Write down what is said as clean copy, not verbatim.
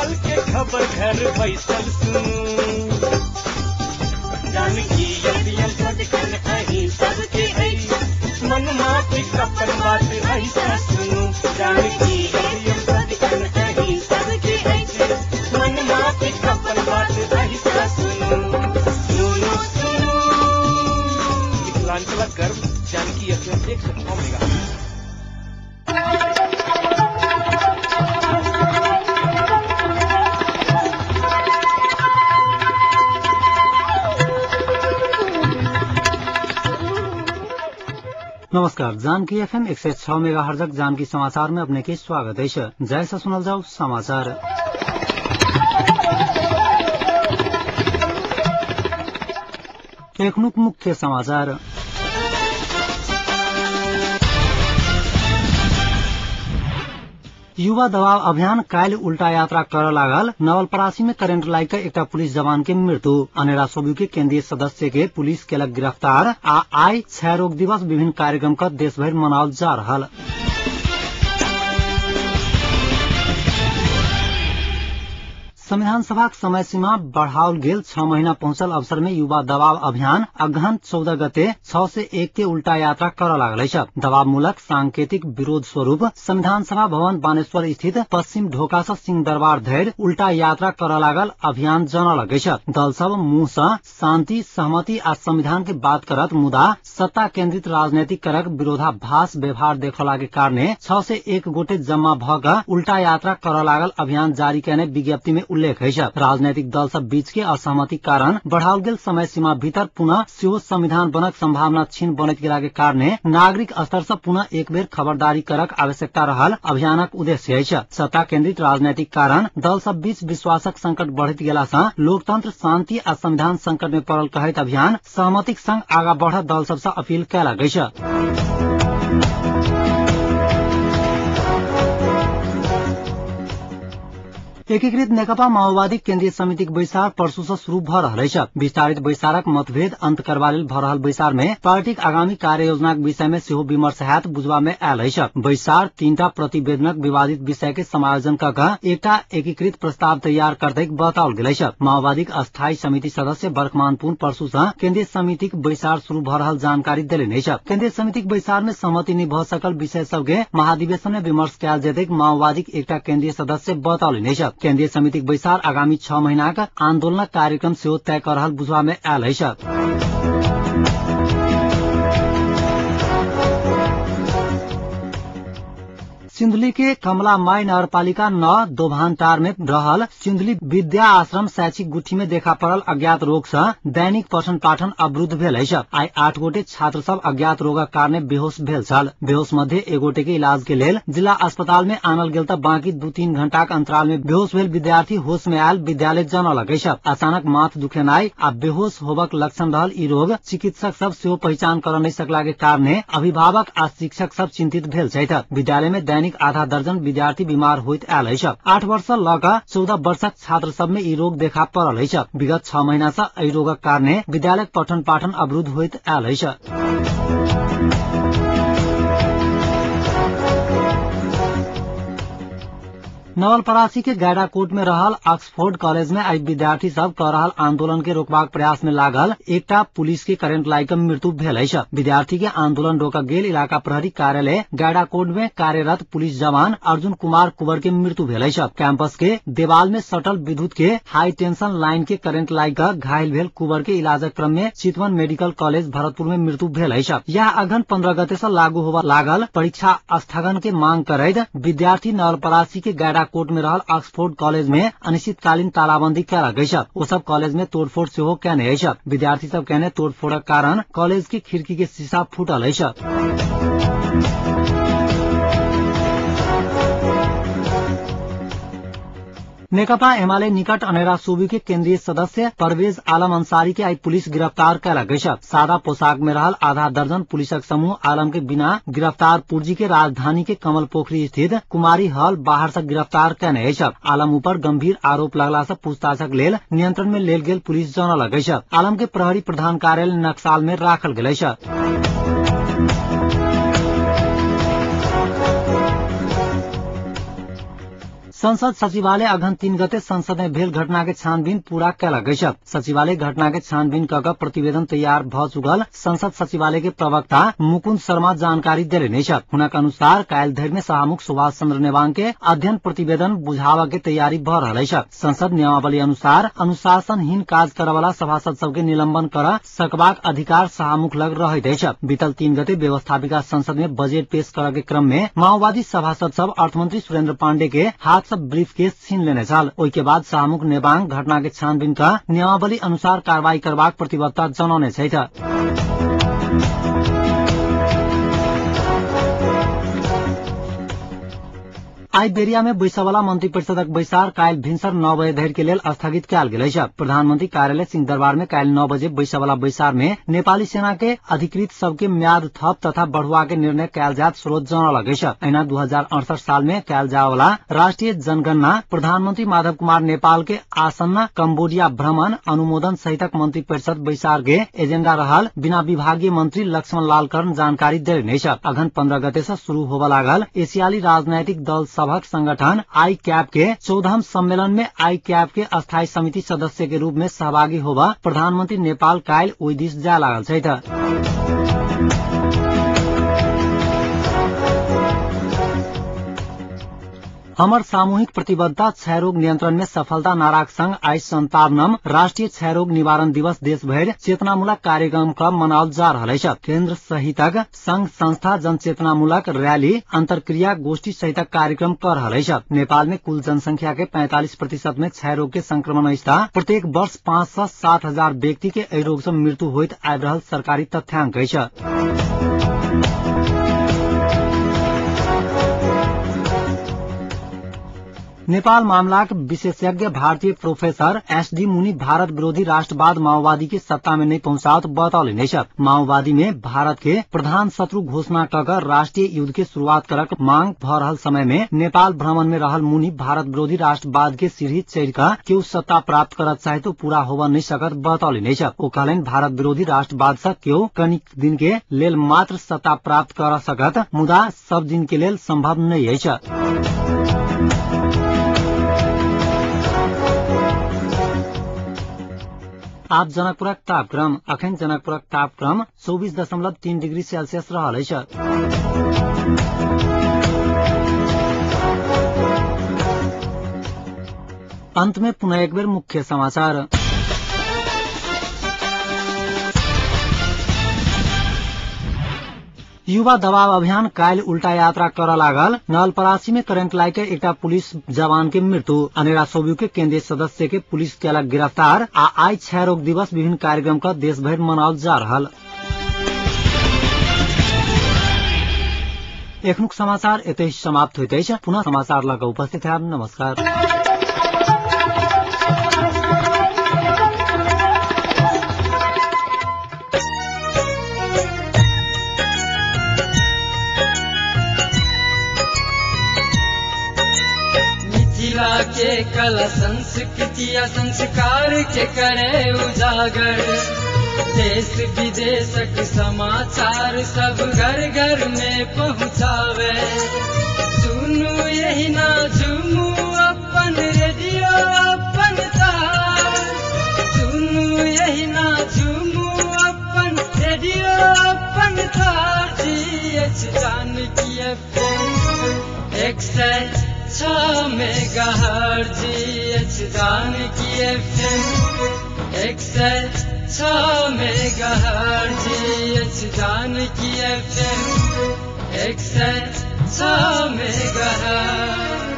हाल के खबर घर बैसल सुनू जानकी अभियन सदकन अही सबके आई मन माफी कपन बात ऐसा सुनू जानकी अभियन सदकन अही सबके आई मन माफी कपन बात ऐसा सुनू सुनू सुनू मिथिलांचल गर्व जानकी अभियन 106 मेगा। नमस्कार, जानकी एफएम 106 मेगाहर्ज जानकी समाचार में अपने के स्वागत है। जैसा सुनल जाओ समाचार। एक मुख्य समाचार। युवा दबाव अभियान काल्हि उल्टा यात्रा कर लागल। नवलपरासी में करेंट लाइक का एक पुलिस जवान के मृत्यु। अनेरा सोबू के केंद्रीय सदस्य के पुलिस केलक गिरफ्तार। आई क्षय रोग दिवस विभिन्न कार्यक्रम का देश भर मनावल जा रहा। संविधान सभा समय सीमा बढ़ाओल गेल 6 महीना पहुंचल अवसर में युवा दबाव अभियान अगहन 14 गते 6 से 1 के उल्टा यात्रा कर लागल। दबाव मूलक सांकेतिक विरोध स्वरूप संविधान सभा भवन बानेश्वर स्थित पश्चिम ढोका से सिंह दरबार धरि उल्टा यात्रा कर लागल अभियान जनल। दल सब मुंह से शांति सहमति आ संविधान के बात करत मुदा सत्ता केंद्रित राजनीतिक करक विरोधाभास व्यवहार देखला के कारणे 6 से 1 गोटे जम्मा भ उल्टा यात्रा कर लागल अभियान जारी करने विज्ञप्ति में उल्लेख है। राजनीतिक दल सब बीच के असहमति कारण बढ़ाओल गेल समय सीमा भीतर पुनः सेहो संविधान बनक संभावना छीन बनैत गेला के कारणे नागरिक स्तर से पुनः एक बेर खबरदारी करक आवश्यकता रहल अभियानक उद्देश्य है। सत्ता केंद्रित राजनीतिक कारण दल सब बीच विश्वासक संकट बढ़त गेला से लोकतंत्र शांति आ संविधान संकट में पड़ल कहैत अभियान सहमतिक संग आगा बढ़त दल सब से अपील कयल गेल। एकीकृत नेकपा माओवादी केंद्रीय समिति के बैसार परसू से शुरू भ रहल है। विस्तारित बैसारक मतभेद अंत करबा लेल भ रहल बैसार में पार्टी आगामी कार्य योजना के विषय में सेहो विमर्श हैत बुझबा में आयल है। बैसार 3टा प्रतिवेदनक विवादित विषय के समायोजन क एकटा एकीकृत प्रस्ताव तैयार करते बताओल गेल है। माओवादी अस्थायी समिति सदस्य बर्कमान पुन परसू से केंद्रीय समिति के बैसार शुरू भ रहल जानकारी देलनि है। केंद्रीय समिति के बैसार में सहमति नहीं भ सकल विषय सब के महाधिवेशन में विमर्श कयल जेतै माओवादी एकटा केंद्रीय सदस्य बताओलनि है। केंद्रीय समिति के बैसार आगामी 6 महीना का आंदोलन कार्यक्रम से तय कर रहल बुझवा में आयल है। सिंधुली के कमला माई नगरपालिका 9 दोभानटार में रहल सिंधुली विद्या आश्रम शैक्षिक गुठी में देखा पड़ल अज्ञात रोग से दैनिक पठन पाठन अवरुद्ध भेल है। आई 8 गोटे छात्र सब अज्ञात रोगक कारणे बेहोश भेल छल। बेहोश मध्य 1 गोटे के इलाज के लेल जिला अस्पताल में आनल गेल त बाकी 2-3 घंटा के अंतराल में बेहोश भेल विद्यार्थी होश में आयल विद्यालय जनलक है। अचानक माथ दुखेनाई आ बेहोश होबक लक्षण रहल ई रोग चिकित्सक सब सेहो पहचान कर नहीं सकला के कारणे अभिभावक आ शिक्षक सब चिंतित भेल छथि। विद्यालय में दैनिक आधा दर्जन विद्यार्थी बीमार होइत आयल है। 8 वर्ष लगा 14 वर्षक छात्र सब में ई रोग देखा पड़ल है। विगत 6 महीना से एहि रोगक कारणे विद्यालय पठन पाठन अवरुद्ध होइत आयल है। नवलपरासी के गैडाकोट में रहल ऑक्सफोर्ड कॉलेज में आई विद्यार्थी सब कर रहल आंदोलन के रोकबाक प्रयास में लागल एकटा पुलिस के करेंट लाई के मृत्यु भेल है। विद्यार्थी के आंदोलन रोक गेल इलाका प्रहरी कार्यालय गैडाकोट में कार्यरत पुलिस जवान अर्जुन कुमार कुंवर के मृत्यु भेल है। कैंपस के देवाल में सटल विद्युत के हाई टेंशन लाइन के करेंट लाई का घायल भेल कुंवर के इलाज क्रम में चितवन मेडिकल कॉलेज भरतपुर में मृत्यु भेल है। यह अगहन 15 गते से लागू होबा लागल परीक्षा स्थगन के मांग करैत विद्यार्थी नवलपरासी के गैडाकोट में रहल ऑक्सफोर्ड कॉलेज में अनिश्चितकालीन तालाबंदी कयल गेल। ओ सब कॉलेज में तोड़फोड़ सेहो केने है। विद्यार्थी सब कहने तोड़फोड़क कारण कॉलेज के खिड़की के शीशा फूटल है। नेकपा एमाले निकट अनेरा सोबी के केंद्रीय सदस्य परवेज आलम अंसारी के आई पुलिस गिरफ्तार कयल गेल। सादा पोशाक में रहल आधा दर्जन पुलिसक समूह आलम के बिना गिरफ्तार पूर्जी के राजधानी के कमल पोखरी स्थित कुमारी हॉल बाहर से गिरफ्तार कयने है। आलम ऊपर गंभीर आरोप लगला से पूछताछक लेल नियंत्रण में लेल गेल पुलिस जनलक है। आलम के प्रहरी प्रधान कार्यालय नक्साल में राखल गेल है। संसद सचिवालय अघन 3 गते संसद में भेल घटना के छानबीन पूरा कैलक गई। सचिवालय घटना के छानबीन क प्रतिवेदन तैयार भ चुकल संसद सचिवालय के प्रवक्ता मुकुंद शर्मा जानकारी देले नहीं। हुनक अनुसार काल्हि धरि में सभामुख सुभाष चंद्र नेवांग के अध्ययन प्रतिवेदन बुझावा के तैयारी भ रहल छै। संसद नियमावली अनुसार अनुशासनहीन काज करवाला सभासद सबके निलंबन कर सकबाक अधिकार सभामुख लग रहैत अछि। बीतल 3 गते व्यवस्थापिका संसद में बजट पेश करय के क्रम में माओवादी सभासद सब अर्थमंत्री सुरेंद्र पांडे के हाथ से ब्रीफकेस छीन लेने छल। ओहि के बाद सभामुख नेवांग घटना के छानबीन का नियमावली अनुसार कार्रवाई करबाक प्रतिबद्धता जनौने छथि। आई बेरिया में बैसवाला मंत्री परिषदक बैसार काल्हि भिनसर 9 बजे धरि के लेल स्थगित कयल गेल अछि। प्रधानमंत्री कार्यालय सिंहदरबार में काल्हि 9 बजे बैसवाला बैसार में नेपाली सेना के अधिकृत सबके म्याद थप तथा बढ़ुआ के निर्णय कयल जात स्रोत जनौलक अछि। एना 2068 साल में कयल जावला राष्ट्रीय जनगणना प्रधानमंत्री माधव कुमार नेपाल के आसन्न कम्बोडिया भ्रमण अनुमोदन सहितक मंत्री परिषद बैसार के एजेंडा रहल बिना विभागीय मंत्री लक्ष्मण लाल कर्ण जानकारी देने अछि। अघन 15 गते से शुरू होबे लागल एशियाली राजनैतिक दल सभक संगठन आई कैप के 14वें सम्मेलन में आई कैप के अस्थायी समिति सदस्य के रूप में सहभागी होबा प्रधानमंत्री नेपाल काल्हि ओहि दिस जाय लागल छथि। हमर सामूहिक प्रतिबद्धता क्षयरोग नियंत्रण में सफलता नाराक संग आई 57 राष्ट्रीय क्षयरोग निवारण दिवस देश भरि चेतनामूलक कार्यक्रम का मनाओल जा रहा है। केंद्र सहितक संघ संस्था जनचेतनामूलक रैली अंतरक्रिया गोष्ठी सहितक कार्यक्रम कर रहा है। नेपाल में कुल जनसंख्या के 45% में क्षयरोग के संक्रमण अवस्था प्रत्येक वर्ष 5 से 7 हजार व्यक्ति के एहि रोग से मृत्यु होइत आबि रहल सरकारी तथ्यांक अछि। नेपाल मामलाक विशेषज्ञ भारतीय प्रोफेसर एसडी मुनि भारत विरोधी राष्ट्रवाद माओवादी के सत्ता में नहीं पहुंचात बतौले छथि। माओवादी में भारत के प्रधान शत्रु घोषणा कर राष्ट्रीय युद्ध के शुरुआत करक मांग भ रहल समय में नेपाल भ्रमण में रहल मुनि भारत विरोधी राष्ट्रवाद के सीढ़ी चढ़ कर केओ सत्ता प्राप्त करत चाहे तो पूरा होबा नहीं सकत बतौले छथि। ओ कहलनि भारत विरोधी राष्ट्रवाद से केओ कनिक दिन के लेल मात्र सत्ता प्राप्त कर सकत, मुदा सब दिन के लेल संभव नहीं अछि। आप जनकपुरक तापक्रम अखन जनकपुरक तापक्रम 24.3 डिग्री सेल्सियस रहल अछि। अंत में पुनः एक बेर मुख्य समाचार। युवा दबाव अभियान काल्हि उल्टा यात्रा कर लागल। नवलपरासी में करेंट लाइके एकटा पुलिस जवान के मृत्यु। अनेरा सोब्यू के केंद्रीय सदस्य के पुलिस केलक गिरफ्तार। आई क्षयरोग दिवस विभिन्न कार्यक्रम का देश भर मनाओल जा रहल। एखनुक समाचार एतै समाप्त होइत अछि। पुनः समाचार लग उपस्थित है। नमस्कार। के कला संस्कृति या संस्कार के करे उजागर। देश विदेशक समाचार सब घर घर में पहुँचावे। सुनू यही ना झूमू अपन रेडियो अपन तार। सुनू यही ना झूमू अपन रेडियो अपन तार। GH Janaki FM 106 megahertz. GH Janaki FM 106 megahertz. GH Janaki FM 106 megahertz.